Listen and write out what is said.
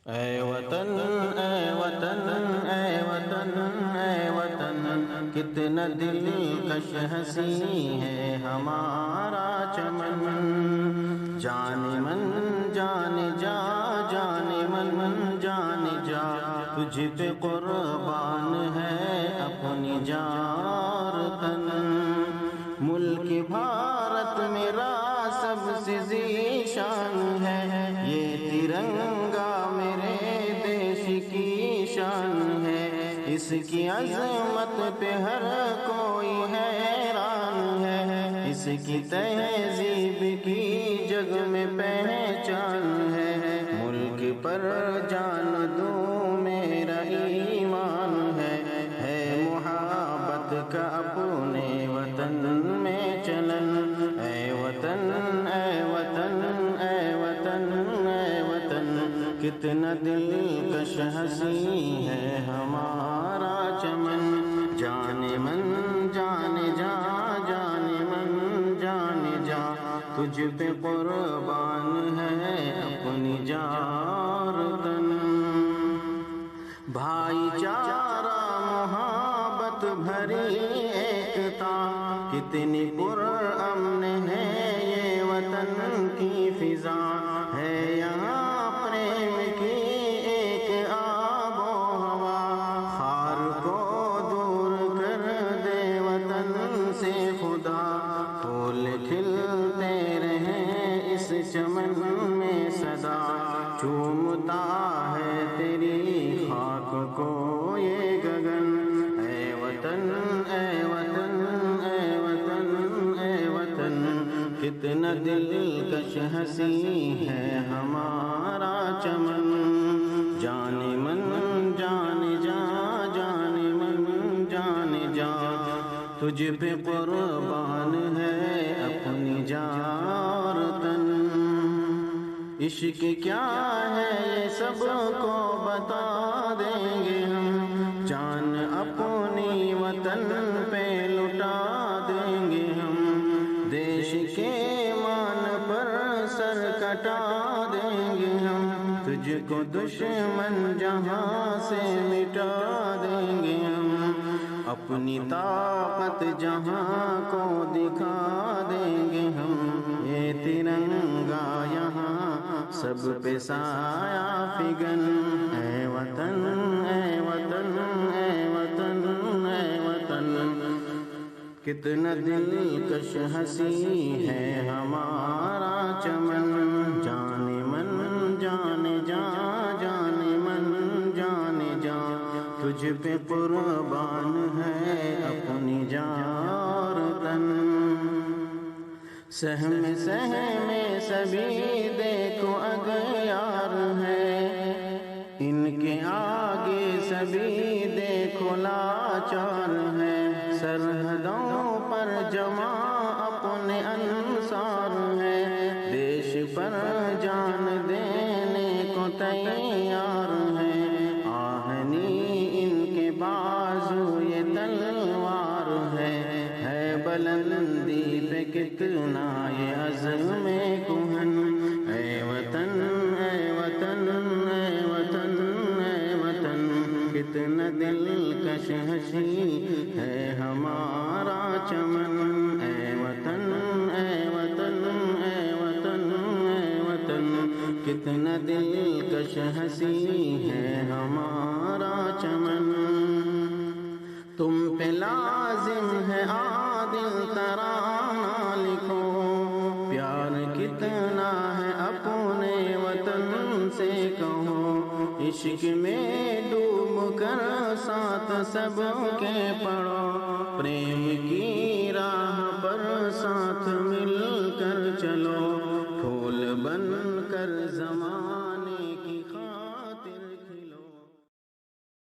اے وطن اے وطن اے وطن اے وطن، کتنا دلکش ہنسی ہے ہمارا چمن۔ جان من جان جا جان من جان جا، تجھ پہ قربان ہے اپنی جان اور تن۔ ملک بھارت میرا سب سے ذیشان ہے، یہ ترنگا میرے دیش کی شان ہے۔ اس کی عظمت پہ ہر کوئی حیران ہے، اس کی تہذیب کی جگ میں پہچان ہے۔ ملک پر جان دوں میرا ایمان ہے محبت کا اپنے وطن میں چلن۔ اے وطن اے وطن اے وطن اے وطن، کتنا دلکش ہنسی ہے ہمارا چمن۔ جان من جان جا جان من جان جا، تجھ پہ قربان ہے اپنی جان اور تن۔ بھائی چارہ محبت بھری ایکتا، کتنی پرامن ہے یہ وطن کی فضا ہے۔ یہاں پریم کی ایک آب و ہوا، خار کو دور کر دے وطن سے خدا۔ پھول کھلتے رہیں اس چمن میں سدا، چومتا ہے تیری خاک کو یہ گگن۔ اے وطن اے وطن اے وطن اے وطن، کتنا دلکش ہنسی ہے ہمارا چمن۔ جان من جان جا جان من جان جا، تجھ پہ قربان ہے اپنی جان اور تن۔ عشق کیا ہے یہ سب کو بتا دیں گے ہم، جان اپنی وطن پہ لٹا دیں گے ہم۔ دیش کے مان پر سر کٹا دیں گے ہم، تجھ کو دشمن جہاں سے مٹا دیں گے ہم۔ اپنی طاقت جہاں کو دکھا دیں گے ہم، یہ ترنگا یہاں سب پہ سایہ فگن۔ اے وطن اے وطن اے وطن اے وطن، کتنا دلکش ہنسی ہے ہمارا چمن۔ جان من جان جا جان من جان جا، تجھ پہ قربان ہے اپنی جان اور تن۔ سہم سہم سبھی دیکھو اغیار ہے، ان کے آگے سبھی دیکھو لاچار ہے۔ سرحدوں پر جمع اپنے انصار ہے، دیش پر جان دینے کو تیار ہے۔ آہنی ان کے بازو یہ تلوار ہے بلندی پہ کتنا یہ عزم کہن۔ اے وطن اے وطن اے وطن اے وطن، کتنا دلکش ہنسی ہے ہمارا چمن۔ اے وطن اے وطن اے وطن اے وطن، کتنا دلکش ہنسی ہے ہمارا چمن۔ تم پہ لازم ہے عادل ترانہ لکھو، پیار کتنا ہے اپنے وطن سے کہو۔ عشق میں ڈوب کر ساتھ سب کے پڑھو، پریم کی راہ پر ساتھ مل کر چلو۔